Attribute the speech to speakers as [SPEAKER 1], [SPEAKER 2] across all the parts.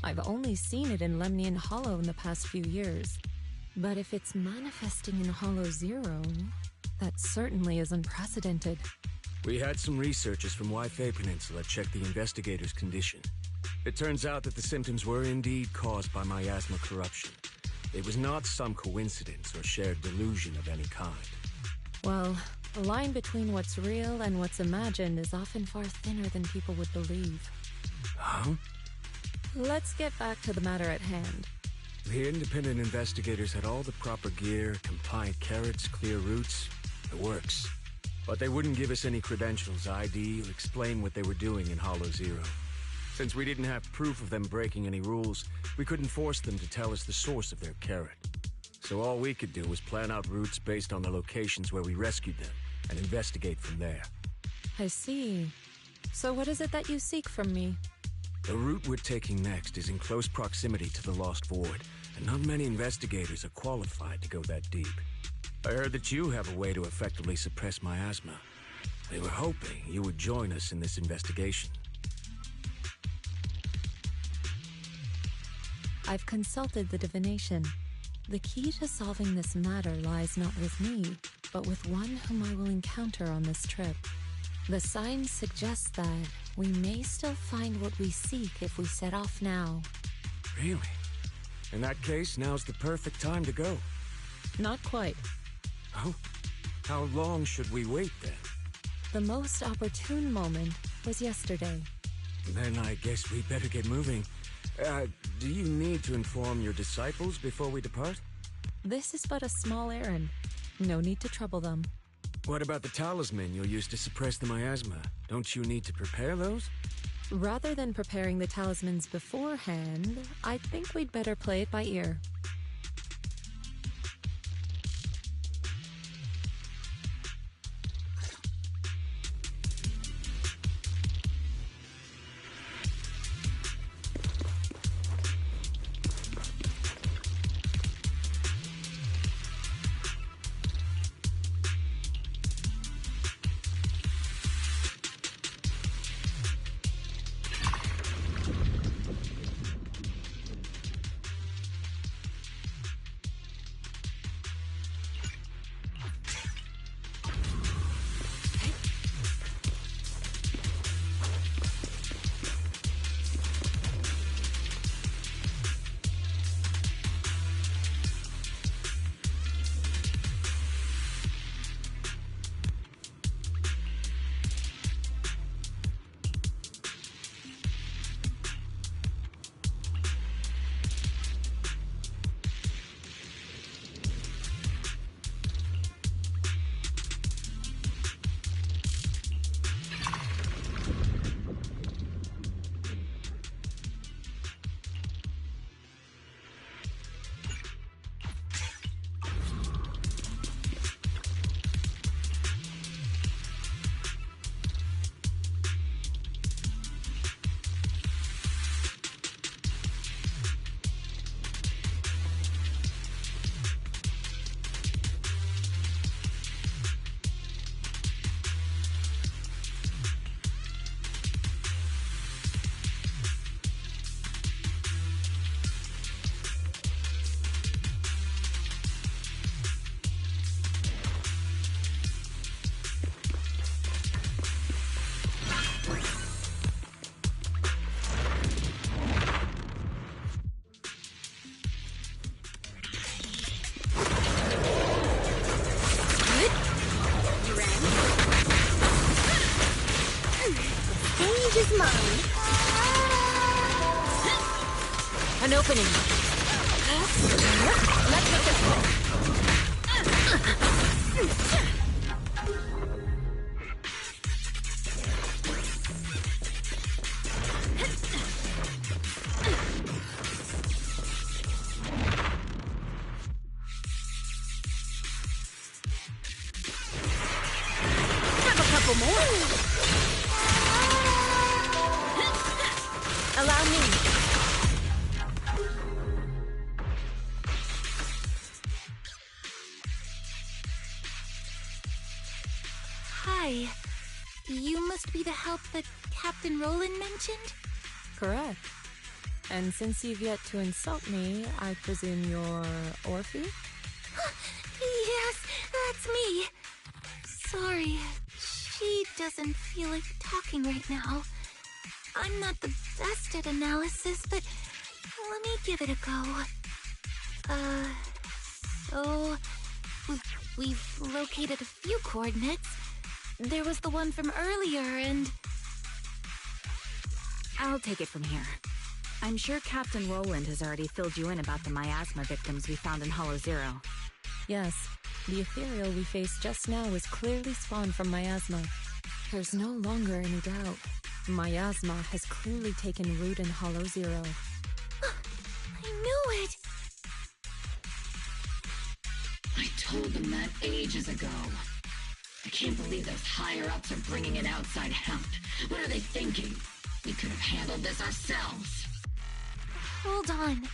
[SPEAKER 1] I've only seen it in Lemnian Hollow in the past few years. But if it's manifesting in Hollow Zero, that certainly is unprecedented.
[SPEAKER 2] We had some researchers from Wi-Fi Peninsula check the investigator's condition. It turns out that the symptoms were indeed caused by miasma corruption. It was not some coincidence or shared delusion of any kind.
[SPEAKER 1] Well, the line between what's real and what's imagined is often far thinner than people would believe.
[SPEAKER 2] Huh?
[SPEAKER 1] Let's get back to the matter at hand.
[SPEAKER 2] The independent investigators had all the proper gear, compliant carrots, clear routes. The works. But they wouldn't give us any credentials, ID, or explain what they were doing in Hollow Zero. Since we didn't have proof of them breaking any rules, we couldn't force them to tell us the source of their carrot. So all we could do was plan out routes based on the locations where we rescued them, and investigate from there.
[SPEAKER 1] I see. So what is it that you seek from me?
[SPEAKER 2] The route we're taking next is in close proximity to the Lost Void, and not many investigators are qualified to go that deep. I heard that you have a way to effectively suppress miasma. We were hoping you would join us in this investigation.
[SPEAKER 1] I've consulted the divination. The key to solving this matter lies not with me, but with one whom I will encounter on this trip. The signs suggest that we may still find what we seek if we set off now.
[SPEAKER 2] Really? In that case, now's the perfect time to go.
[SPEAKER 1] Not quite.
[SPEAKER 2] Oh? How long should we wait then?
[SPEAKER 1] The most opportune moment was yesterday.
[SPEAKER 2] Then I guess we better get moving. Do you need to inform your disciples before we depart?
[SPEAKER 1] This is but a small errand. No need to trouble them.
[SPEAKER 2] What about the talisman you'll use to suppress the miasma? Don't you need to prepare those?
[SPEAKER 1] Rather than preparing the talismans beforehand, I think we'd better play it by ear.
[SPEAKER 3] is mine.
[SPEAKER 1] An opening. Let's hit this one.
[SPEAKER 3] Have a couple more.
[SPEAKER 1] Allow me.
[SPEAKER 3] Hi. You must be the help that Captain Roland mentioned?
[SPEAKER 1] Correct. And since you've yet to insult me, I presume you're Orphe?
[SPEAKER 3] Yes, that's me. Sorry, she doesn't feel like talking right now. I'm not the best at analysis, but let me give it a go. So we've located a few coordinates. There was the one from earlier, and
[SPEAKER 4] I'll take it from here. I'm sure Captain Roland has already filled you in about the miasma victims we found in Hollow Zero.
[SPEAKER 1] Yes, the ethereal we faced just now was clearly spawned from miasma. There's no longer any doubt. Miasma has clearly taken root in Hollow Zero.
[SPEAKER 3] I knew it!
[SPEAKER 5] I told them that ages ago. I can't believe those higher-ups are bringing in outside help. What are they thinking? We could have handled this ourselves.
[SPEAKER 3] Hold on.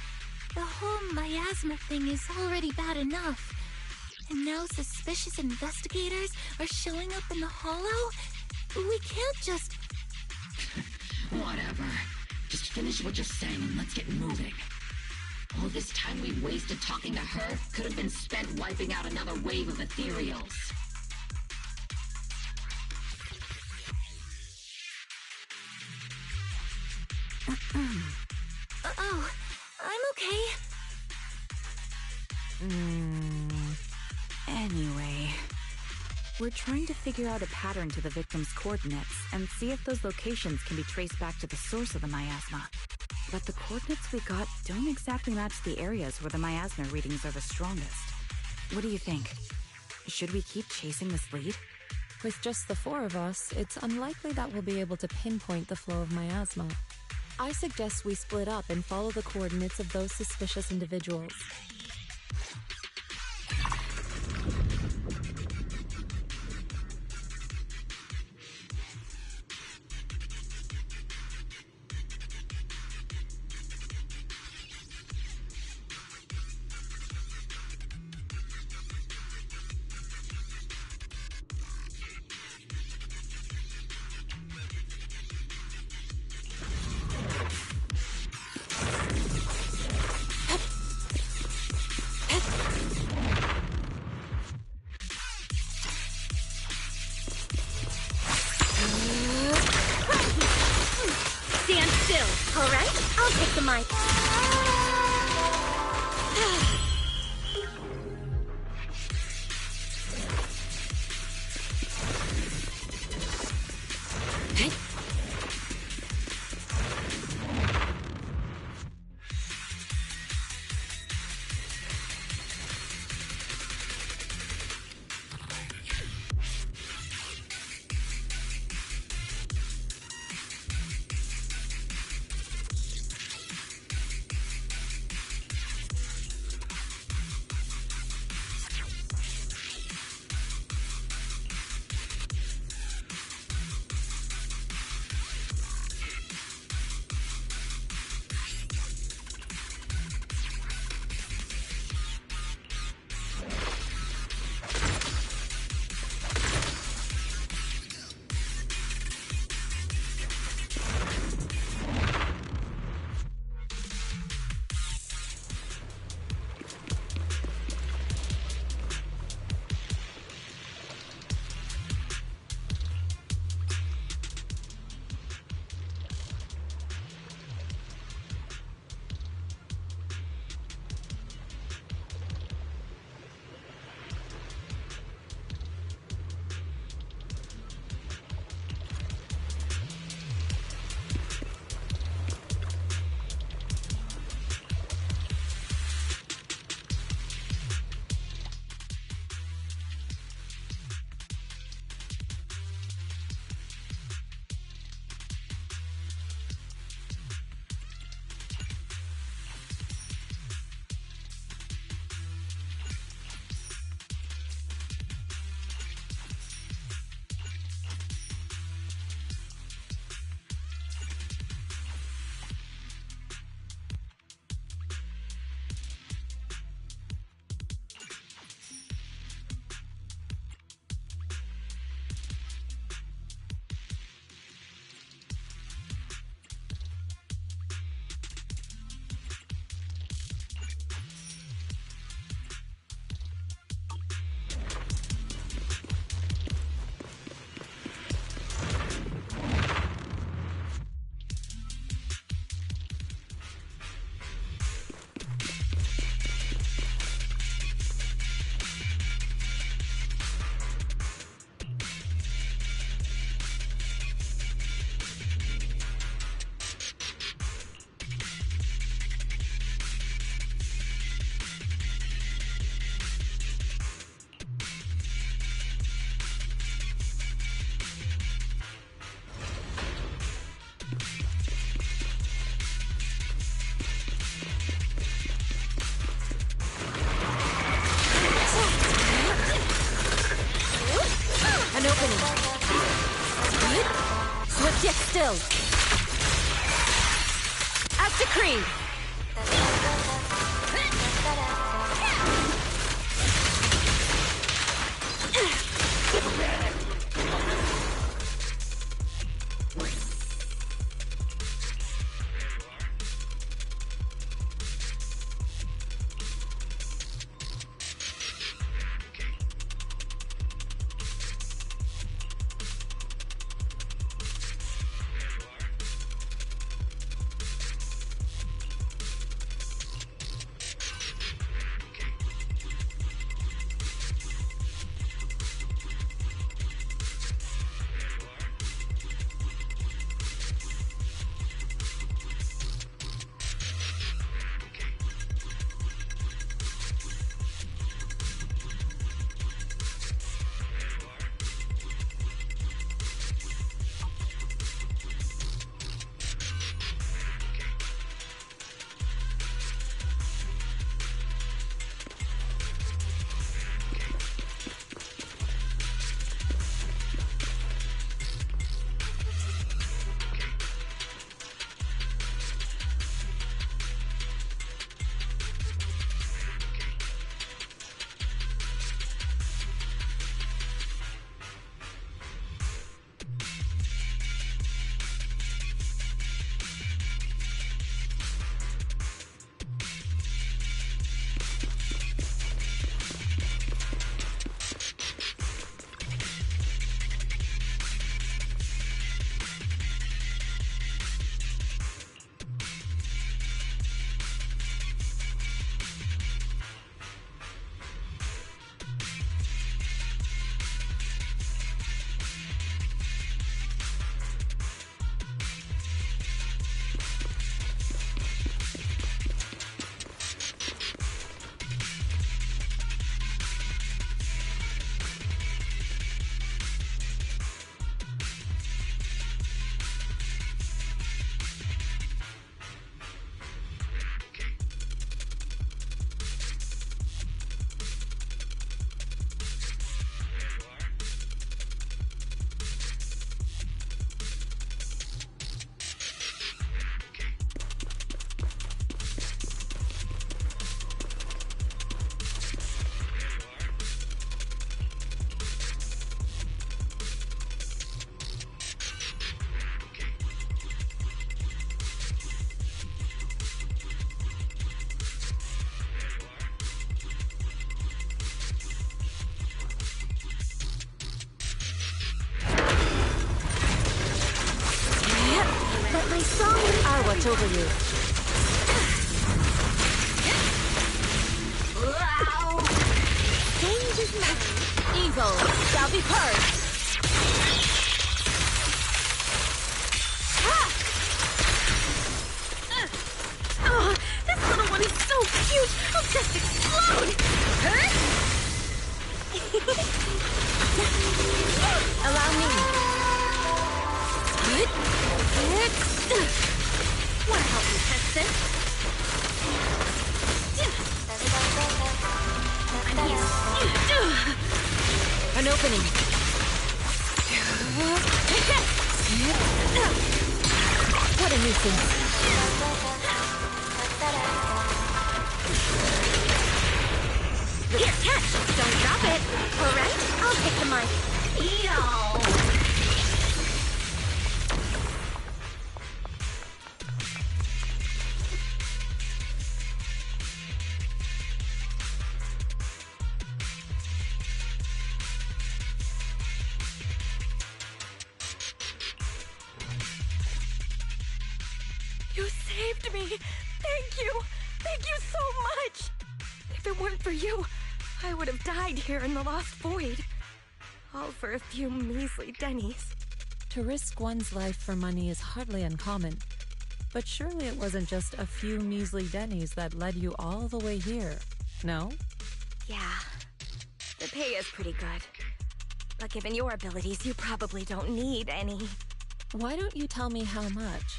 [SPEAKER 3] The whole miasma thing is already bad enough. And now suspicious investigators are showing up in the Hollow? We can't just...
[SPEAKER 5] Whatever. Just finish what you're saying and let's get moving. All this time we wasted talking to her could have been spent wiping out another wave of ethereals.
[SPEAKER 3] Oh, I'm okay.
[SPEAKER 4] Anyway, we're trying to figure out a pattern to the victim's coordinates and see if those locations can be traced back to the source of the miasma. But the coordinates we got don't exactly match the areas where the miasma readings are the strongest. What do you think? Should we keep chasing this lead?
[SPEAKER 1] With just the four of us, it's unlikely that we'll be able to pinpoint the flow of miasma. I suggest we split up and follow the coordinates of those suspicious individuals.
[SPEAKER 3] Stand still, all right? I'll take the mic.
[SPEAKER 1] still. Out to Creed.
[SPEAKER 3] I'll watch over you. Change is mine. Evil shall be purged. Oh, this little one is so cute. I'll just explode. Allow me. Wanna help me test this?
[SPEAKER 1] An opening. What a nuisance.
[SPEAKER 3] Here, catch! Don't drop it. All right, I'll take the mic. Yo! You saved me! Thank you! Thank you so much! If it weren't for you, I would have died here in the Lost Void. All for a few measly dennies.
[SPEAKER 1] To risk one's life for money is hardly uncommon. But surely it wasn't just a few measly dennies that led you all the way here, no?
[SPEAKER 3] Yeah, the pay is pretty good. But given your abilities, you probably don't need any.
[SPEAKER 1] Why don't you tell me how much?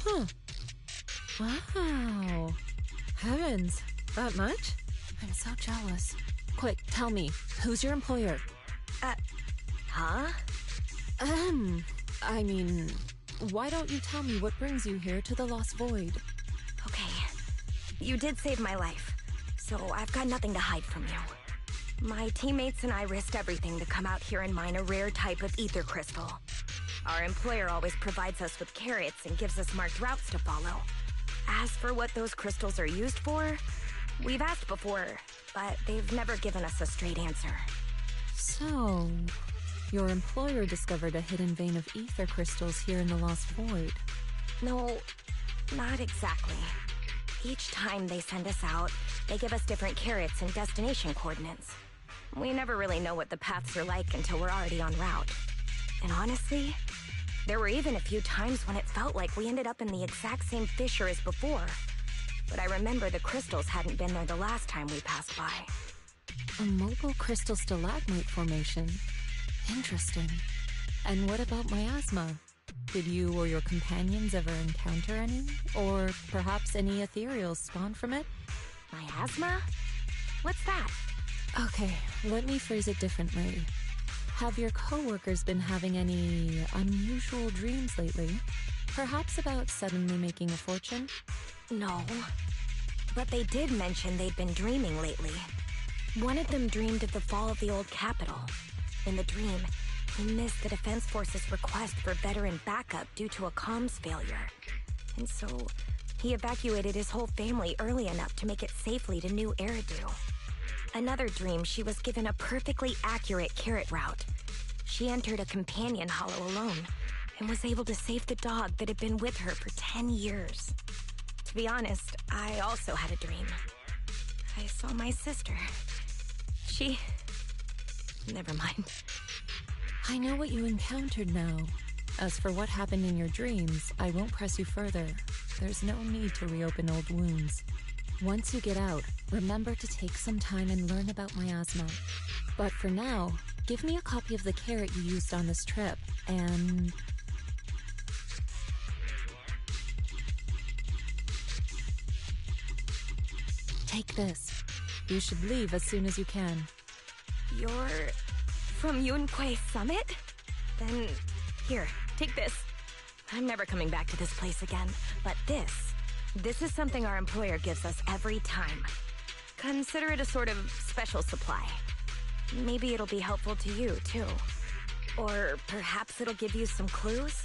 [SPEAKER 1] Huh. Wow. Heavens, that much? I'm so jealous. Quick, tell me, who's your employer?
[SPEAKER 6] Huh?
[SPEAKER 1] I mean, why don't you tell me what brings you here to the Lost Void?
[SPEAKER 6] Okay. You did save my life, so I've got nothing to hide from you. My teammates and I risked everything to come out here and mine a rare type of ether crystal. Our employer always provides us with carrots and gives us marked routes to follow. As for what those crystals are used for, we've asked before, but they've never given us a straight answer.
[SPEAKER 1] So, your employer discovered a hidden vein of ether crystals here in the Lost Void.
[SPEAKER 6] No, not exactly. Each time they send us out, they give us different carrots and destination coordinates. We never really know what the paths are like until we're already en route. And honestly, there were even a few times when it felt like we ended up in the exact same fissure as before. But I remember the crystals hadn't been there the last time we passed by.
[SPEAKER 1] A mobile crystal stalagmite formation. Interesting. And what about miasma? Did you or your companions ever encounter any? Or perhaps any ethereals spawn from it?
[SPEAKER 6] Miasma? What's that?
[SPEAKER 1] Okay, let me phrase it differently. Have your coworkers been having any unusual dreams lately? Perhaps about suddenly making a fortune?
[SPEAKER 6] No. But they did mention they'd been dreaming lately. One of them dreamed of the fall of the old capital. In the dream, he missed the Defense Force's request for veteran backup due to a comms failure. And so, he evacuated his whole family early enough to make it safely to New Eridu. Another dream, she was given a perfectly accurate carrot route. She entered a companion hollow alone, and was able to save the dog that had been with her for 10 years. To be honest, I also had a dream. I saw my sister. Never mind.
[SPEAKER 1] I know what you encountered now. As for what happened in your dreams, I won't press you further. There's no need to reopen old wounds. Once you get out, remember to take some time and learn about miasma. But for now, give me a copy of the carrot you used on this trip, and... take this. You should leave as soon as you can.
[SPEAKER 6] You're from Yunquay Summit? Then, here, take this. I'm never coming back to this place again, but this is something our employer gives us every time. Consider it a sort of special supply. Maybe it'll be helpful to you, too. Or perhaps it'll give you some clues?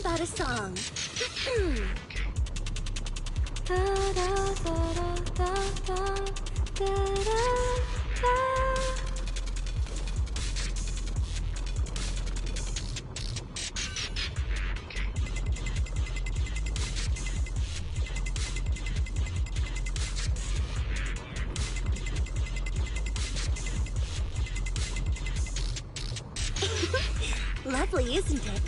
[SPEAKER 3] About a song. Lovely, isn't it?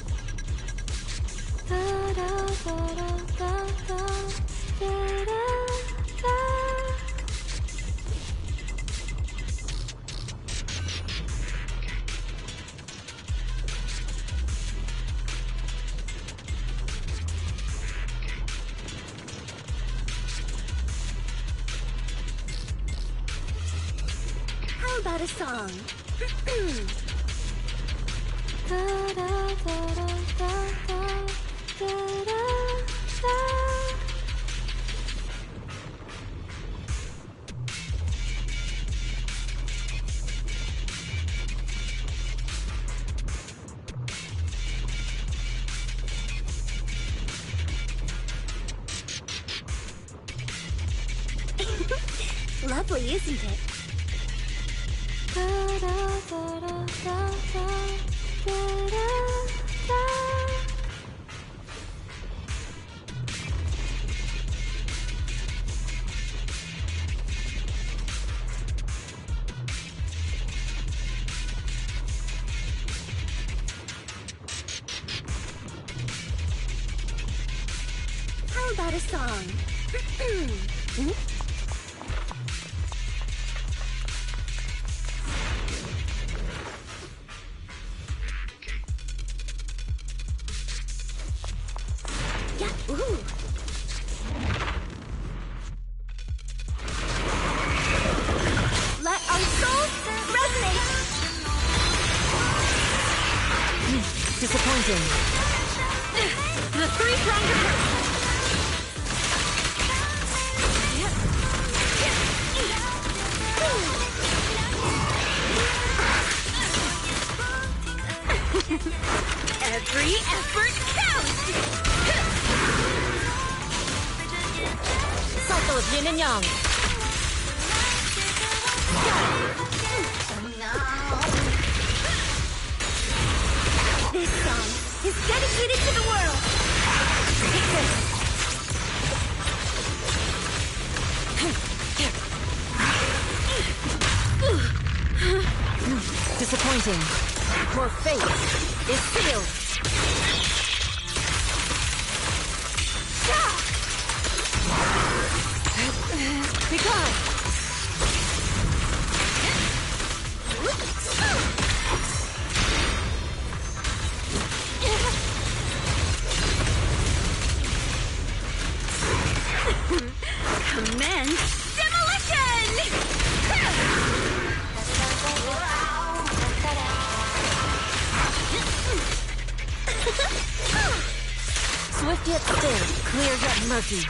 [SPEAKER 3] How about a song? lovely, isn't it? How about a song? Yeah, ooh. Let our souls resonate.
[SPEAKER 1] Disappointing.
[SPEAKER 3] The three-pronged approach. Every effort counts!
[SPEAKER 1] Cycle of yin and yang.
[SPEAKER 3] This song is dedicated to the world! Take this!
[SPEAKER 1] Disappointing. Your fate is sealed. Be gone.
[SPEAKER 3] Commence demolition!
[SPEAKER 1] Swift yet still, clear yet murky.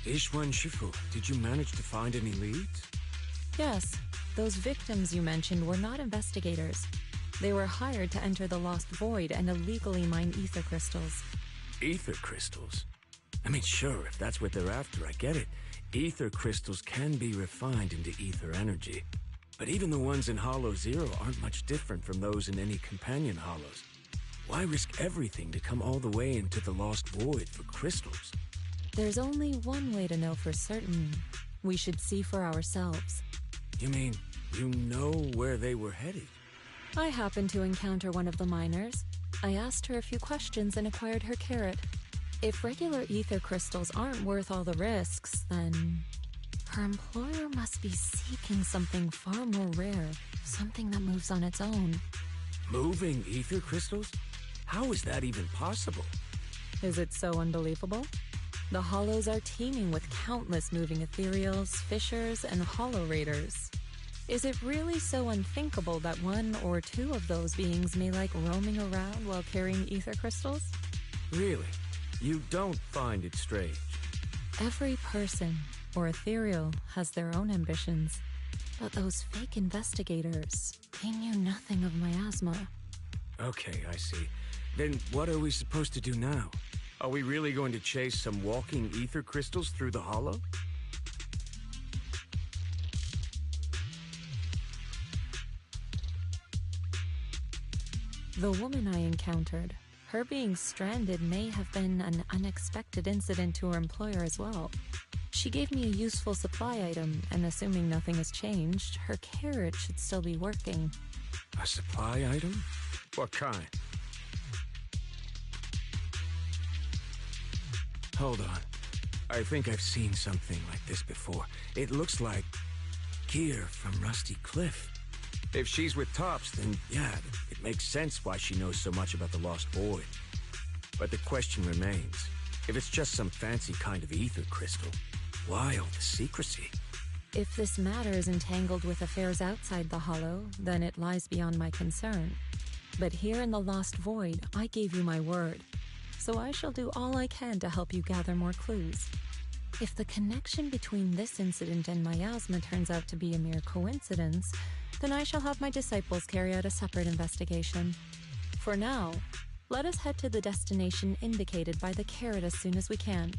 [SPEAKER 2] Ishwan Shifu, did you manage to find any leads?
[SPEAKER 1] Yes, those victims you mentioned were not investigators. They were hired to enter the Lost Void and illegally mine ether crystals.
[SPEAKER 2] Ether crystals? I mean, sure, if that's what they're after, I get it. Ether crystals can be refined into ether energy. But even the ones in Hollow Zero aren't much different from those in any companion hollows. Why risk everything to come all the way into the Lost Void for crystals?
[SPEAKER 1] There's only one way to know for certain. We should see for ourselves.
[SPEAKER 2] You mean, you know where they were headed?
[SPEAKER 1] I happened to encounter one of the miners. I asked her a few questions and acquired her carrot. If regular ether crystals aren't worth all the risks, then her employer must be seeking something far more rare, something that moves on its own.
[SPEAKER 2] Moving ether crystals? How is that even possible?
[SPEAKER 1] Is it so unbelievable? The Hollows are teeming with countless moving ethereals, fissures, and hollow raiders. Is it really so unthinkable that one or two of those beings may like roaming around while carrying ether crystals?
[SPEAKER 2] Really? You don't find it strange?
[SPEAKER 1] Every person, or ethereal, has their own ambitions. But those fake investigators, they knew nothing of miasma.
[SPEAKER 2] Okay, I see. Then what are we supposed to do now? Are we really going to chase some walking ether crystals through the hollow?
[SPEAKER 1] The woman I encountered, her being stranded may have been an unexpected incident to her employer as well. She gave me a useful supply item, and assuming nothing has changed, her carriage should still be working.
[SPEAKER 2] A supply item? What kind? Hold on. I think I've seen something like this before. It looks like gear from Rusty Cliff. If she's with Tops, then yeah, it makes sense why she knows so much about the Lost Void. But the question remains, if it's just some fancy kind of ether crystal, why all the secrecy?
[SPEAKER 1] If this matter is entangled with affairs outside the Hollow, then it lies beyond my concern. But here in the Lost Void, I gave you my word. So I shall do all I can to help you gather more clues. If the connection between this incident and miasma turns out to be a mere coincidence, then I shall have my disciples carry out a separate investigation. For now, let us head to the destination indicated by the carrot as soon as we can.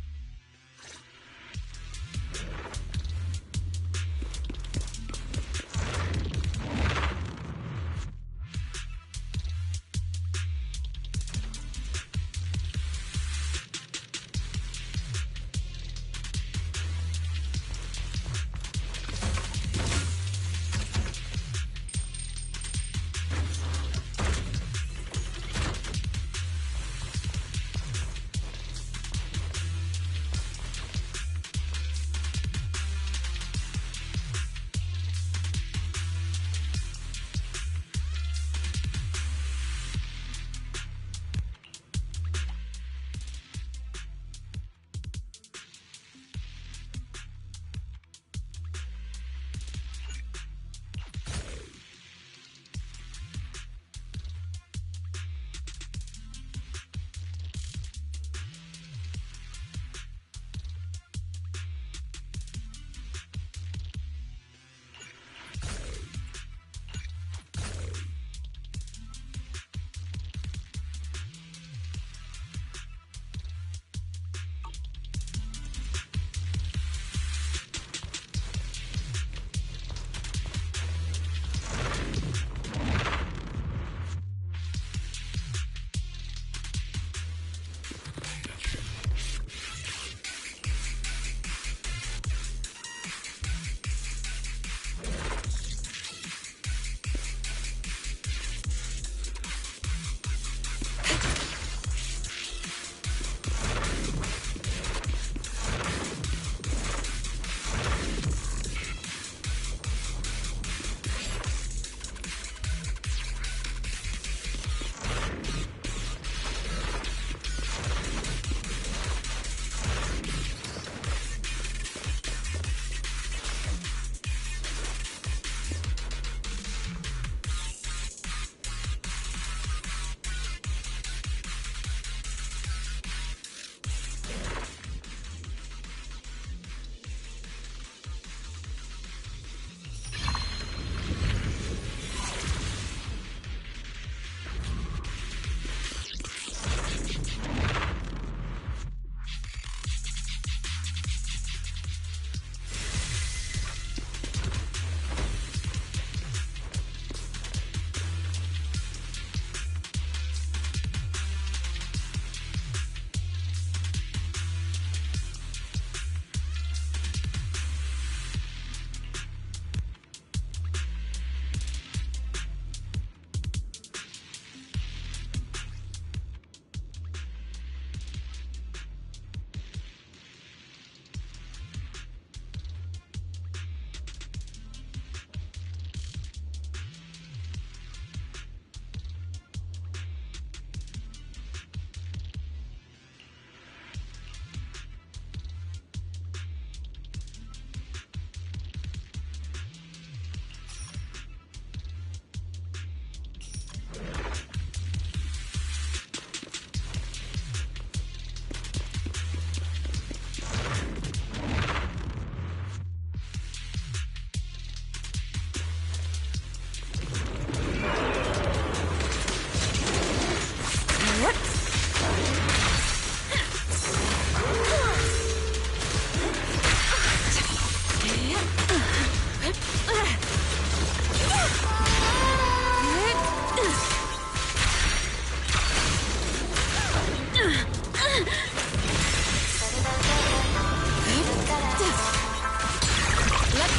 [SPEAKER 6] Let's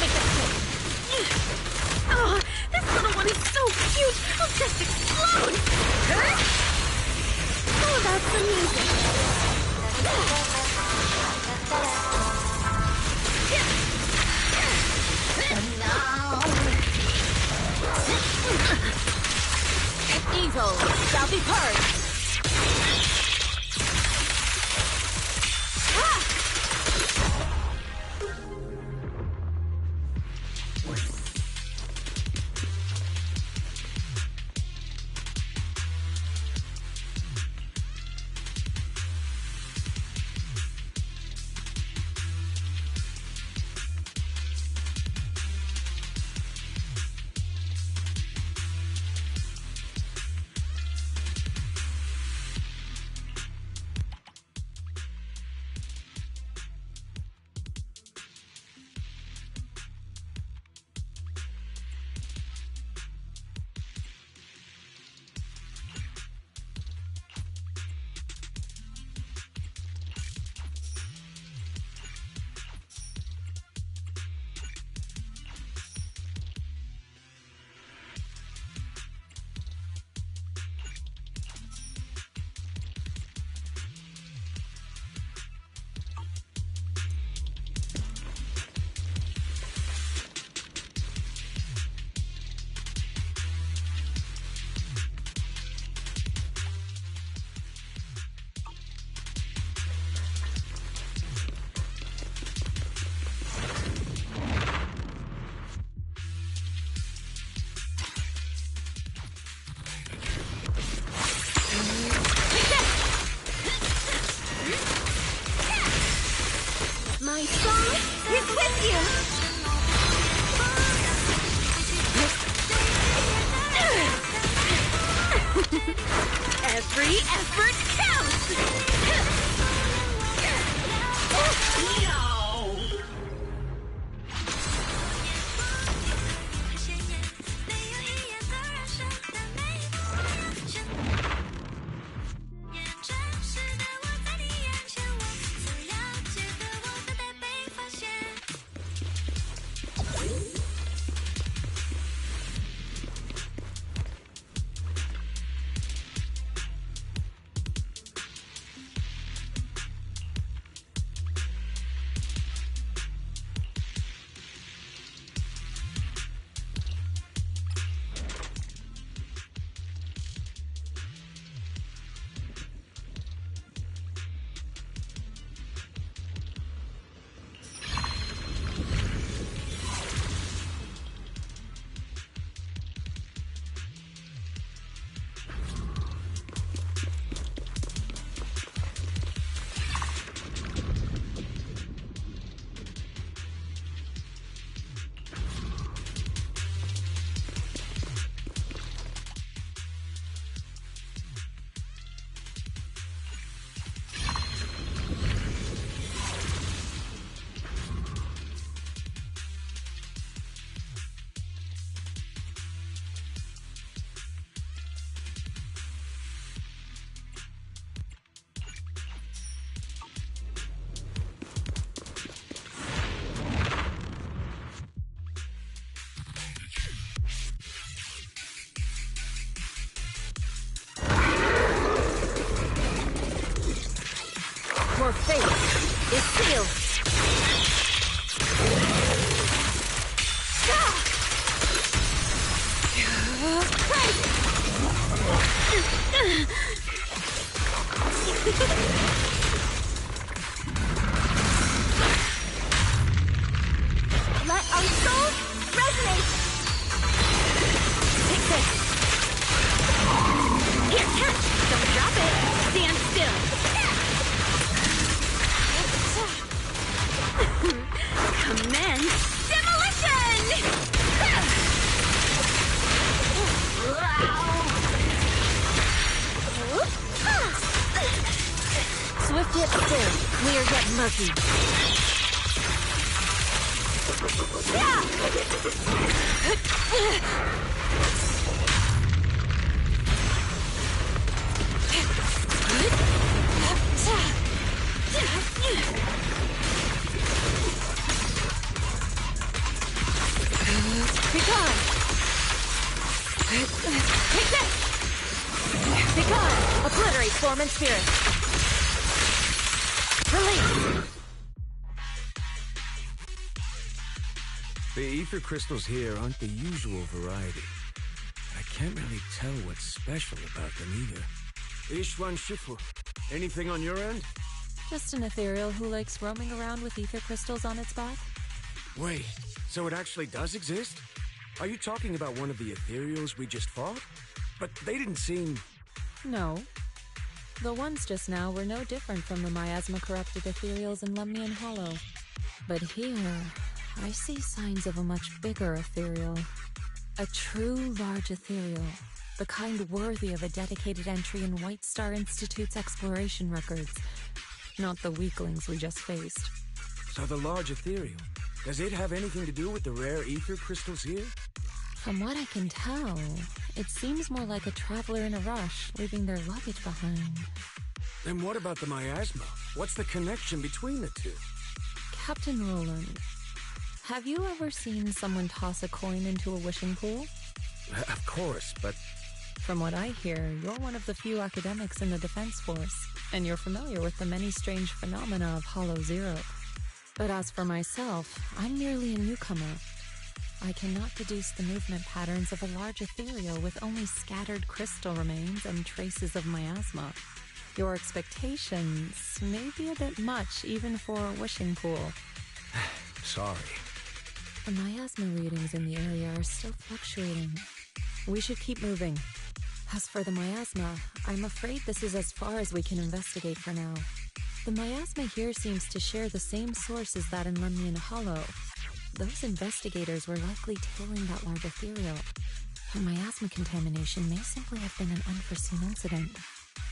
[SPEAKER 6] make this quick.
[SPEAKER 4] Oh, this little one is so cute! I'll just explode!
[SPEAKER 6] Oh, that's the music.
[SPEAKER 3] Evil shall be purged.
[SPEAKER 6] My soul is with you!
[SPEAKER 4] Every effort counts!
[SPEAKER 3] Your fate is sealed.
[SPEAKER 6] Let our souls resonate!
[SPEAKER 3] Take this.
[SPEAKER 4] Don't drop it! Stand still! Commence demolition!
[SPEAKER 3] Swift yet still, clear yet murky.
[SPEAKER 6] regenerate form and spirit. Release!
[SPEAKER 2] The ether crystals here aren't the usual variety. I can't really tell what's special about them either. Ishwan Shifu, anything on your end?
[SPEAKER 1] Just an ethereal who likes roaming around with ether crystals on its back.
[SPEAKER 2] Wait, so it actually does exist? Are you talking about one of the ethereals we just fought? But they didn't seem...
[SPEAKER 1] No. The ones just now were no different from the miasma-corrupted ethereals in Lemnian Hollow. But here, I see signs of a much bigger ethereal. A true large ethereal. The kind worthy of a dedicated entry in White Star Institute's exploration records. Not the weaklings we just faced.
[SPEAKER 2] So the large ethereal, does it have anything to do with the rare ether crystals here?
[SPEAKER 1] From what I can tell, it seems more like a traveler in a rush, leaving their luggage behind.
[SPEAKER 2] Then what about the miasma? What's the connection between the two?
[SPEAKER 1] Captain Roland, have you ever seen someone toss a coin into a wishing pool?
[SPEAKER 2] Of course, but...
[SPEAKER 1] From what I hear, you're one of the few academics in the Defense Force, and you're familiar with the many strange phenomena of Hollow Zero. But as for myself, I'm merely a newcomer. I cannot deduce the movement patterns of a large ethereal with only scattered crystal remains and traces of miasma. Your expectations may be a bit much even for a wishing pool.
[SPEAKER 2] Sorry.
[SPEAKER 1] The miasma readings in the area are still fluctuating. We should keep moving. As for the miasma, I'm afraid this is as far as we can investigate for now. The miasma here seems to share the same source as that in Lemnian Hollow. Those investigators were likely tailing that large ethereal. The miasma contamination may simply have been an unforeseen incident.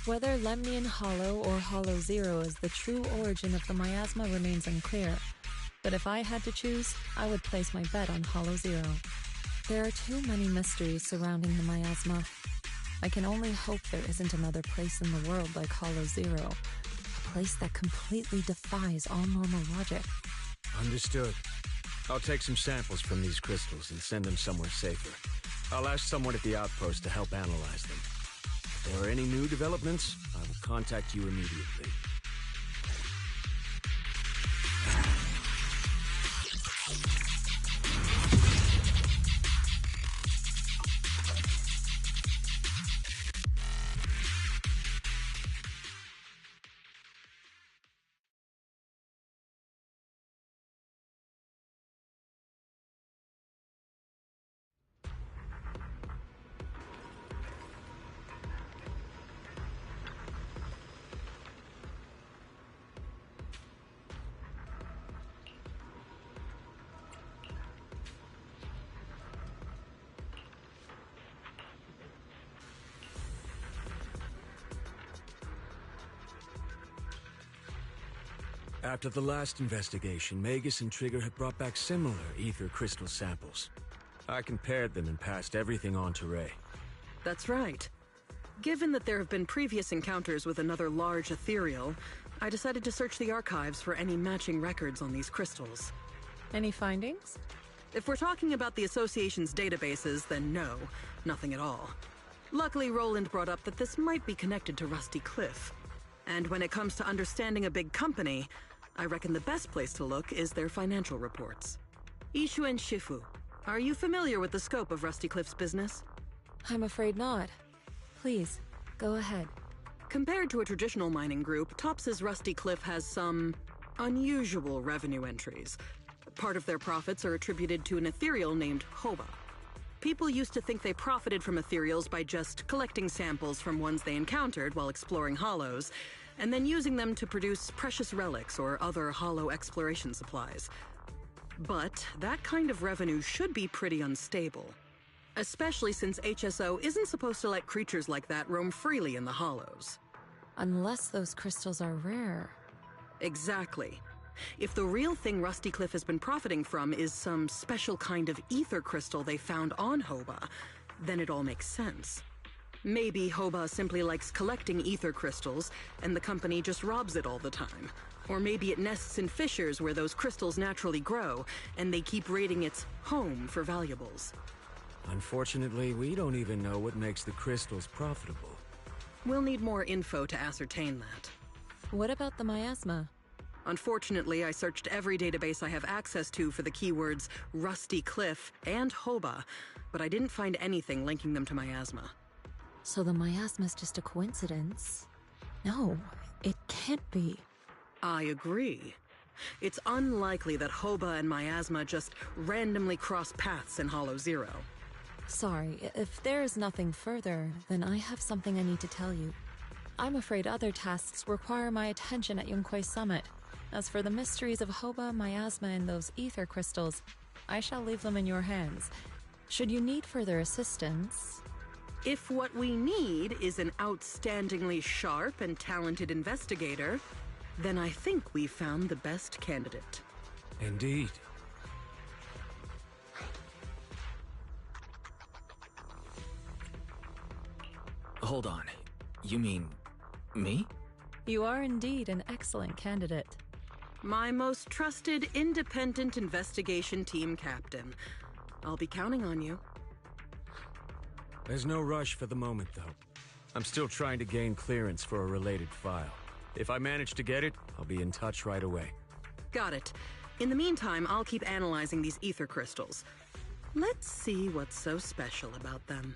[SPEAKER 1] Whether Lemnian Hollow or Hollow Zero is the true origin of the miasma remains unclear. But if I had to choose, I would place my bet on Hollow Zero. There are too many mysteries surrounding the miasma. I can only hope there isn't another place in the world like Hollow Zero. A place that completely defies all normal logic.
[SPEAKER 2] Understood. I'll take some samples from these crystals and send them somewhere safer. I'll ask someone at the outpost to help analyze them. If there are any new developments, I will contact you immediately. After the last investigation, Magus and Trigger had brought back similar ether crystal samples. I compared them and passed everything on to Ray.
[SPEAKER 7] That's right. Given that there have been previous encounters with another large ethereal, I decided to search the archives for any matching records on these crystals.
[SPEAKER 1] Any findings?
[SPEAKER 7] If we're talking about the Association's databases, then no, nothing at all. Luckily, Roland brought up that this might be connected to Rusty Cliff. And when it comes to understanding a big company, I reckon the best place to look is their financial reports. Ishuen Shifu, are you familiar with the scope of Rusty Cliff's business?
[SPEAKER 1] I'm afraid not. Please, go ahead.
[SPEAKER 7] Compared to a traditional mining group, Tops's Rusty Cliff has some unusual revenue entries. Part of their profits are attributed to an ethereal named Hoba. People used to think they profited from ethereals by just collecting samples from ones they encountered while exploring hollows, and then using them to produce precious relics or other hollow exploration supplies. But that kind of revenue should be pretty unstable. Especially since HSO isn't supposed to let creatures like that roam freely in the hollows.
[SPEAKER 1] Unless those crystals are rare.
[SPEAKER 7] Exactly. If the real thing Rusty Cliff has been profiting from is some special kind of ether crystal they found on Hoba, then it all makes sense. Maybe Hoba simply likes collecting ether crystals, and the company just robs it all the time. Or maybe it nests in fissures where those crystals naturally grow, and they keep raiding its home for valuables.
[SPEAKER 2] Unfortunately, we don't even know what makes the crystals profitable.
[SPEAKER 7] We'll need more info to ascertain that.
[SPEAKER 1] What about the miasma?
[SPEAKER 7] Unfortunately, I searched every database I have access to for the keywords Rusty Cliff and Hoba, but I didn't find anything linking them to miasma.
[SPEAKER 1] So the miasma's just a coincidence? No, it can't be.
[SPEAKER 7] I agree. It's unlikely that Hoba and miasma just randomly cross paths in Hollow Zero.
[SPEAKER 1] Sorry, if there is nothing further, then I have something I need to tell you. I'm afraid other tasks require my attention at Yunquei Summit. As for the mysteries of Hoba, miasma, and those ether crystals, I shall leave them in your hands. Should you need further assistance...
[SPEAKER 7] If what we need is an outstandingly sharp and talented investigator, then I think we found the best candidate.
[SPEAKER 2] Indeed.
[SPEAKER 8] Hold on. You mean... me?
[SPEAKER 1] You are indeed an excellent candidate.
[SPEAKER 7] My most trusted independent investigation team captain. I'll be counting on you.
[SPEAKER 2] There's no rush for the moment, though. I'm still trying to gain clearance for a related file. If I manage to get it, I'll be in touch right away.
[SPEAKER 7] Got it. In the meantime, I'll keep analyzing these ether crystals. Let's see what's so special about them.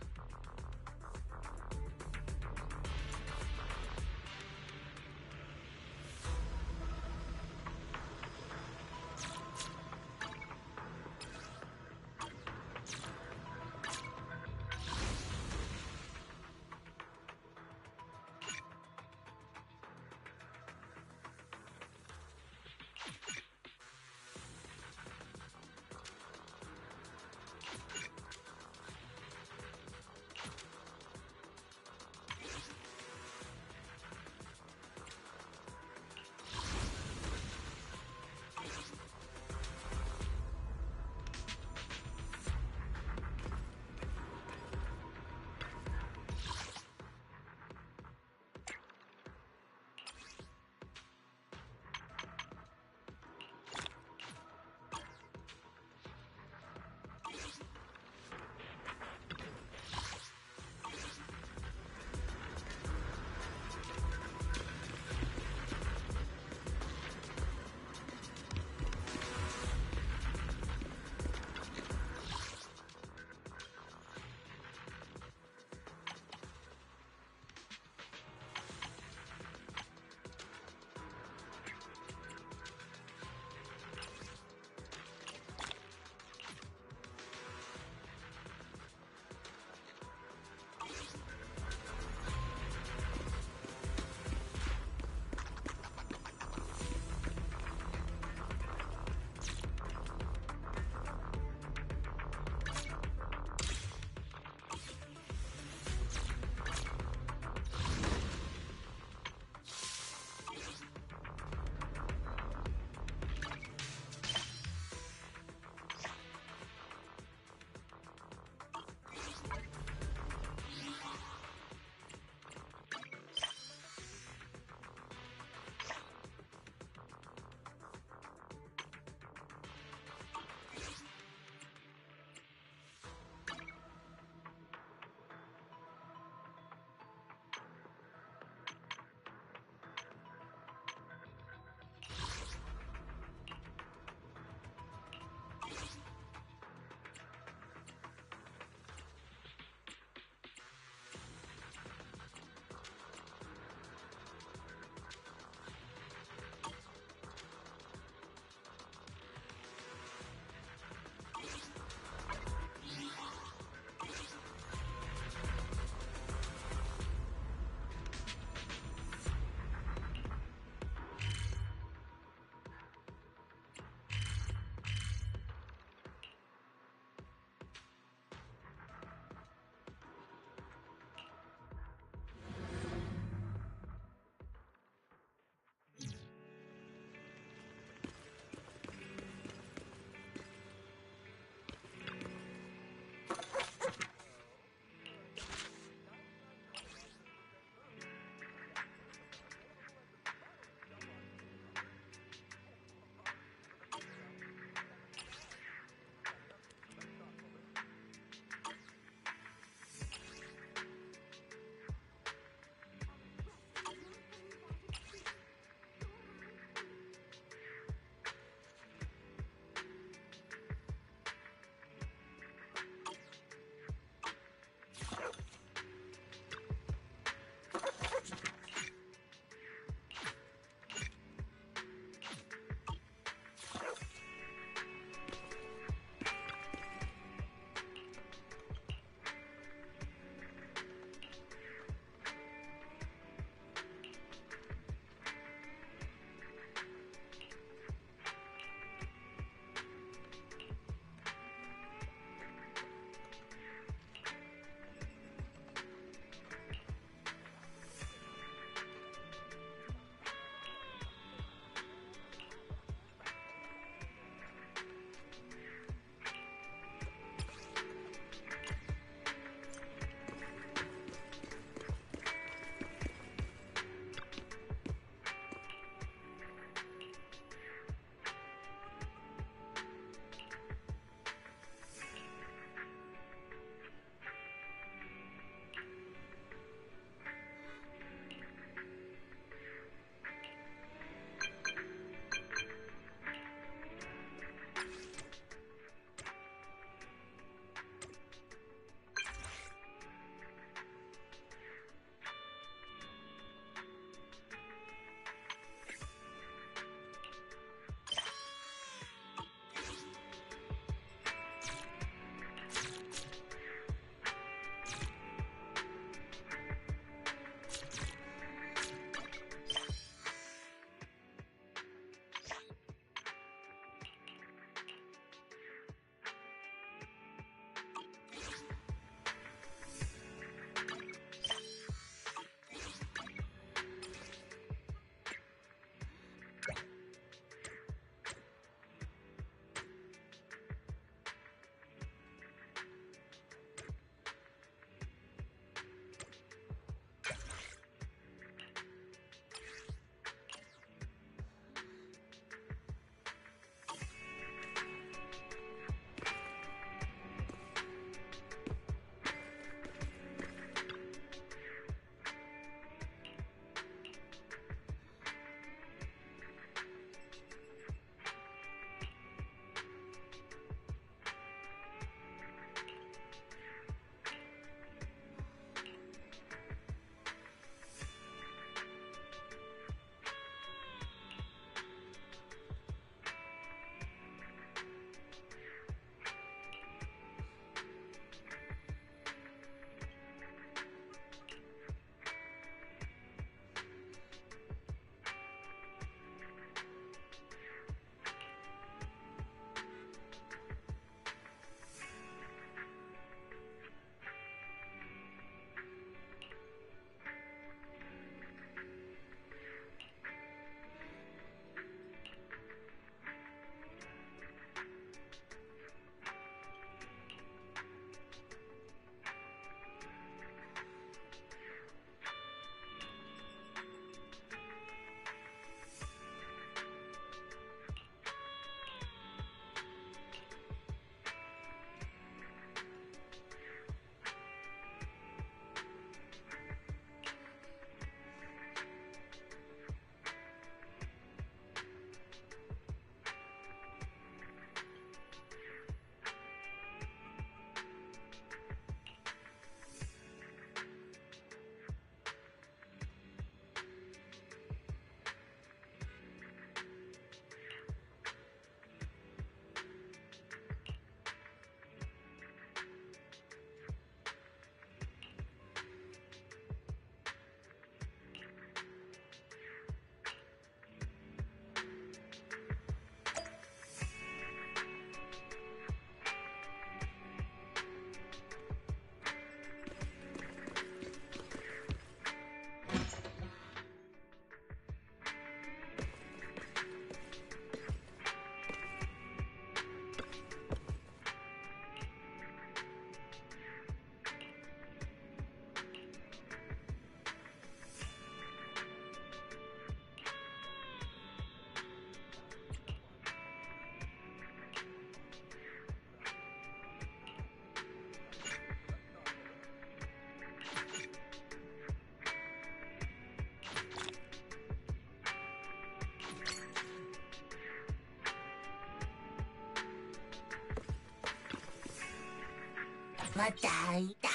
[SPEAKER 3] またいた。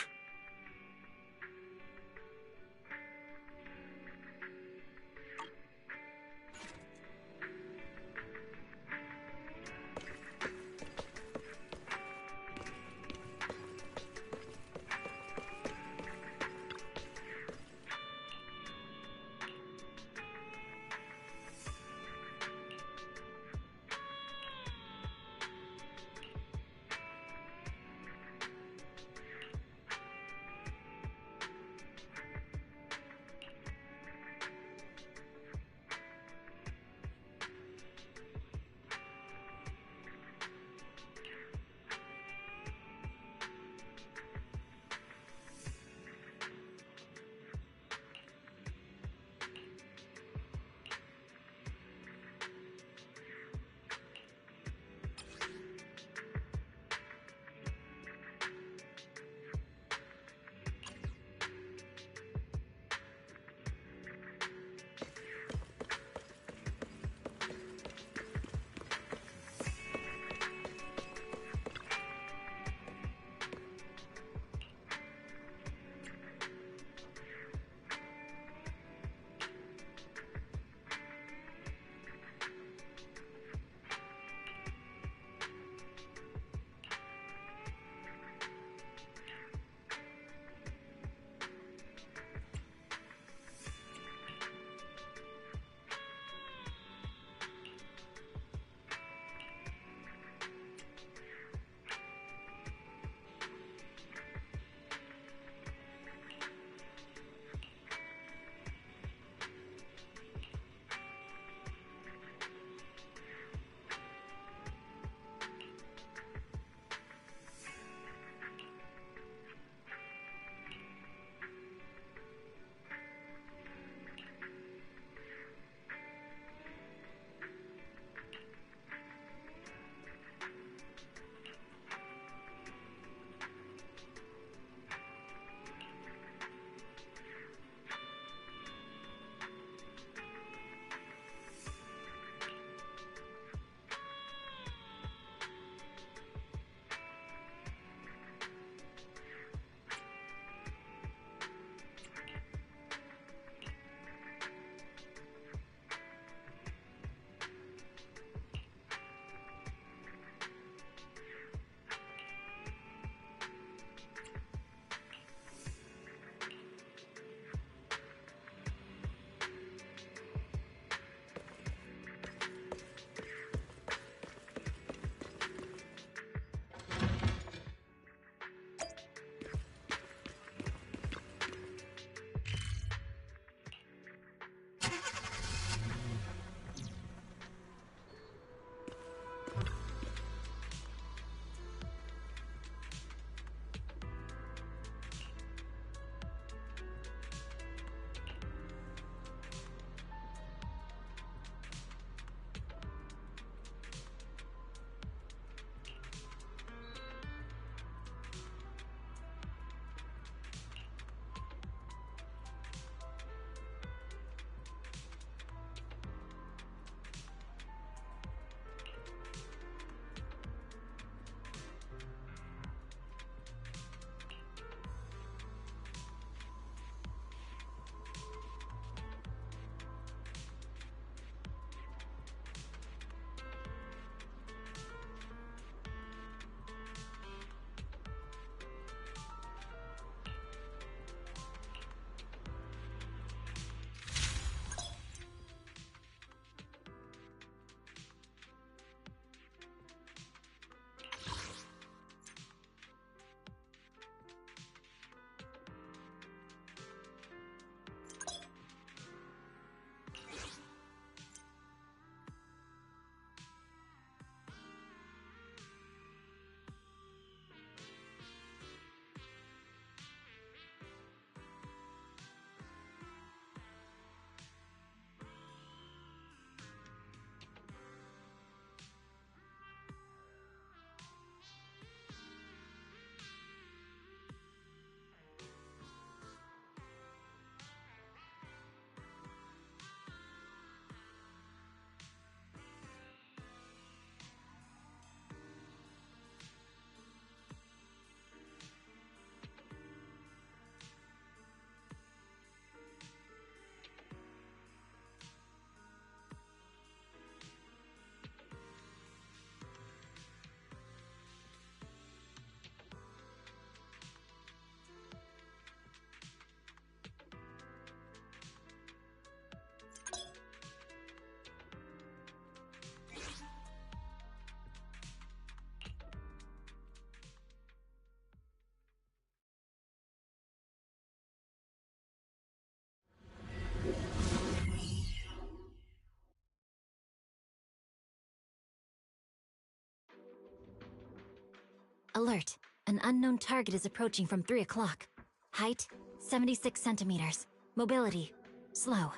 [SPEAKER 3] Alert. An unknown target is approaching from 3 o'clock. Height, 76 centimeters. Mobility, slow.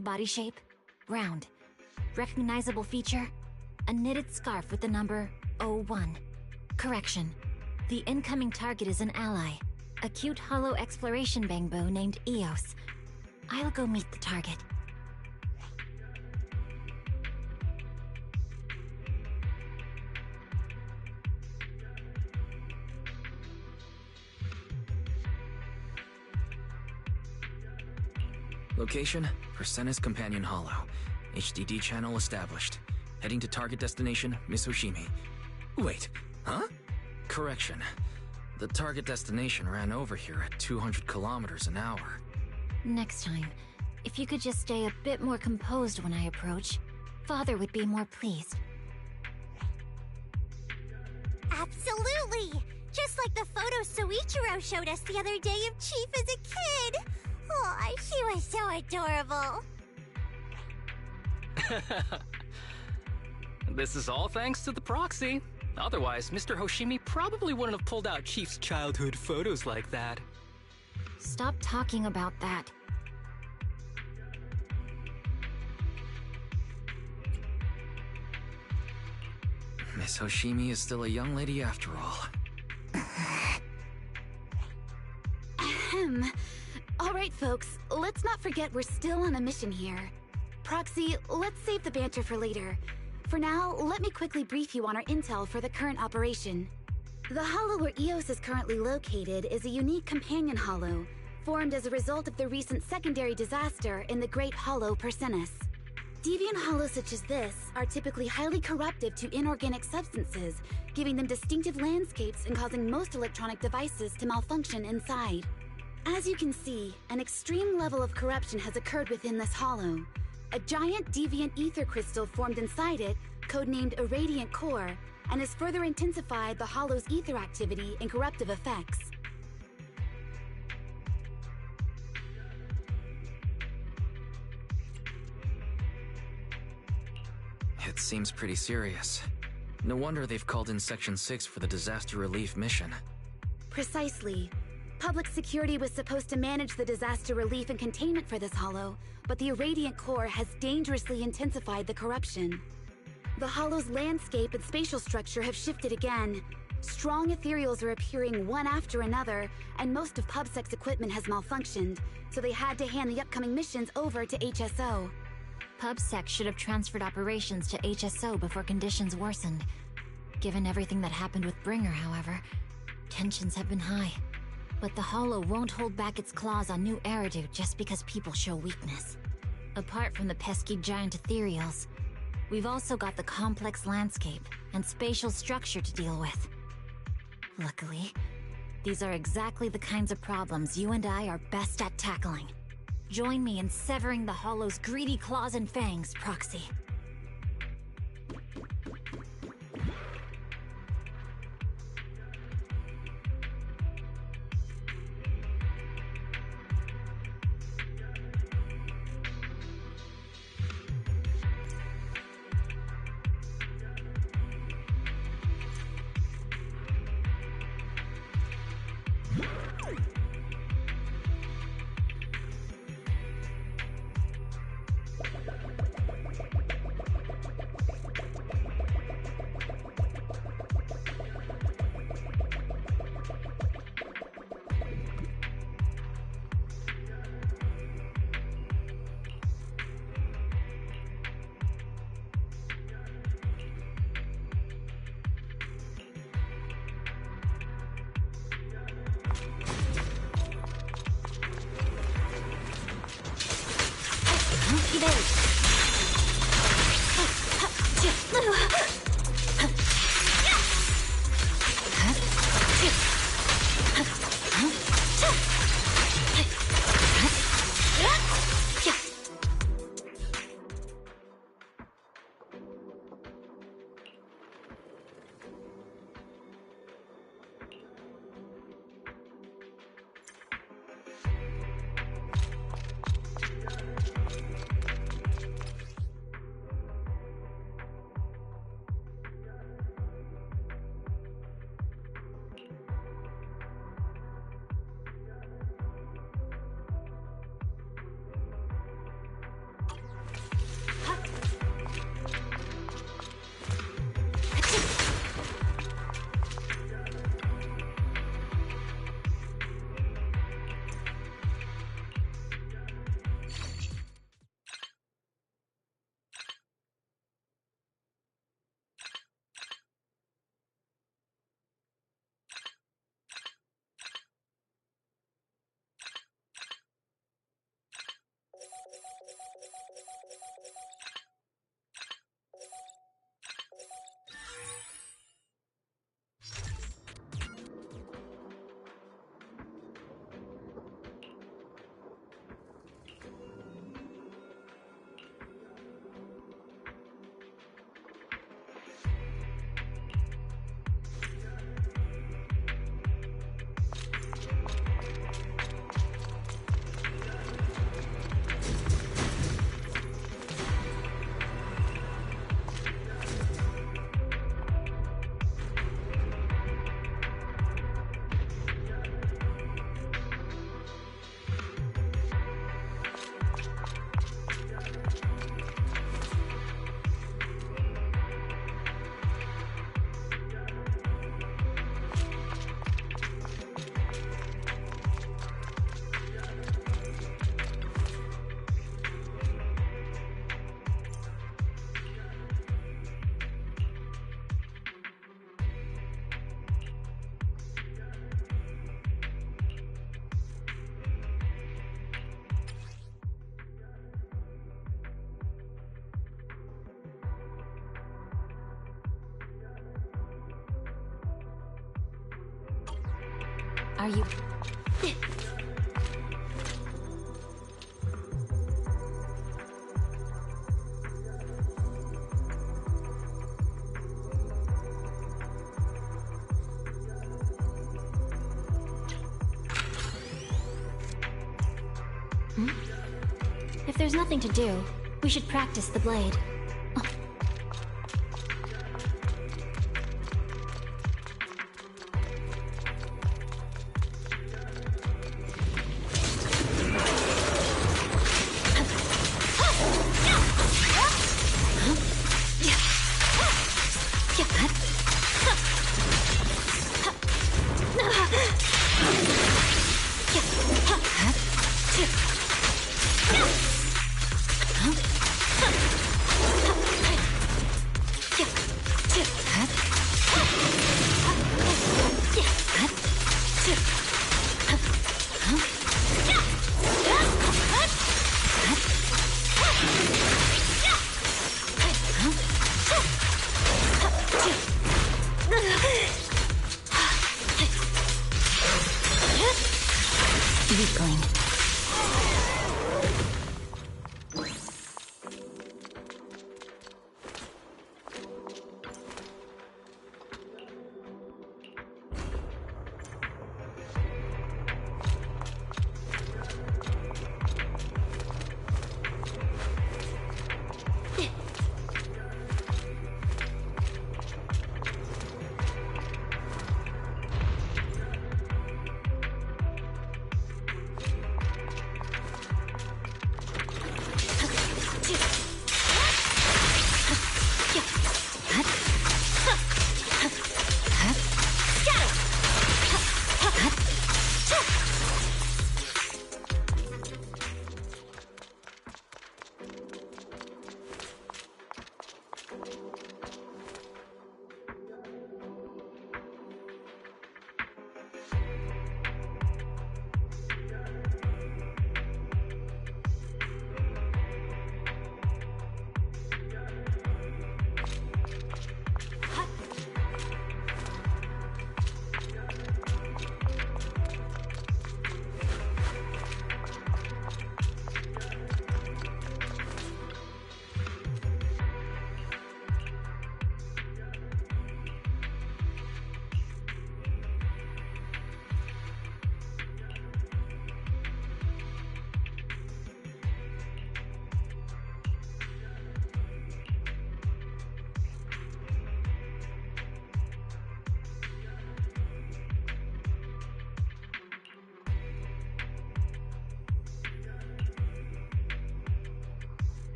[SPEAKER 3] Body shape, round. Recognizable feature, a knitted scarf with the number 01. Correction. The incoming target is an ally. A cute hollow exploration bangbo named Eos. I'll go meet the target.
[SPEAKER 8] Location, Persenis Companion Hollow. HDD channel established. Heading to target destination, Miss Hoshimi. Wait, huh? Correction. The target destination ran over here at 200 kilometers an hour.
[SPEAKER 3] Next time, if you could just stay a bit more composed when I approach, Father would be more pleased.
[SPEAKER 9] Absolutely! Just like the photo Soichiro showed us the other day of Chief as a kid! Aw, she was so adorable.
[SPEAKER 10] This is all thanks to the proxy. Otherwise, Mr. Hoshimi probably wouldn't have pulled out Chief's childhood photos like that.
[SPEAKER 3] Stop talking about that.
[SPEAKER 8] Miss Hoshimi is still a young lady after all.
[SPEAKER 4] Ahem. All right, folks, let's not forget we're still on a mission here. Proxy, let's save the banter for later. For now, let me quickly brief you on our intel for the current operation. The hollow where Eos is currently located is a unique companion hollow, formed as a result of the recent secondary disaster in the Great Hollow Persenis. Deviant hollows such as this are typically highly corruptive to inorganic substances, giving them distinctive landscapes and causing most electronic devices to malfunction inside. As you can see, an extreme level of corruption has occurred within this hollow. A giant deviant ether crystal formed inside it, codenamed a radiant core, and has further intensified the hollow's ether activity and corruptive effects.
[SPEAKER 8] It seems pretty serious. No wonder they've called in Section 6 for the disaster relief mission.
[SPEAKER 4] Precisely. Public security was supposed to manage the disaster relief and containment for this hollow, but the irradiant core has dangerously intensified the corruption. The hollow's landscape and spatial structure have shifted again. Strong ethereals are appearing one after another, and most of PubSec's equipment has malfunctioned, so they had to hand the upcoming missions over to HSO.
[SPEAKER 3] PubSec should have transferred operations to HSO before conditions worsened. Given everything that happened with Bringer, however, tensions have been high. But the Hollow won't hold back its claws on new Eridu just because people show weakness. Apart from the pesky giant ethereals, we've also got the complex landscape and spatial structure to deal with. Luckily, these are exactly the kinds of problems you and I are best at tackling. Join me in severing the Hollow's greedy claws and fangs, Proxy.
[SPEAKER 9] are you? If there's nothing to do, we should practice the blade.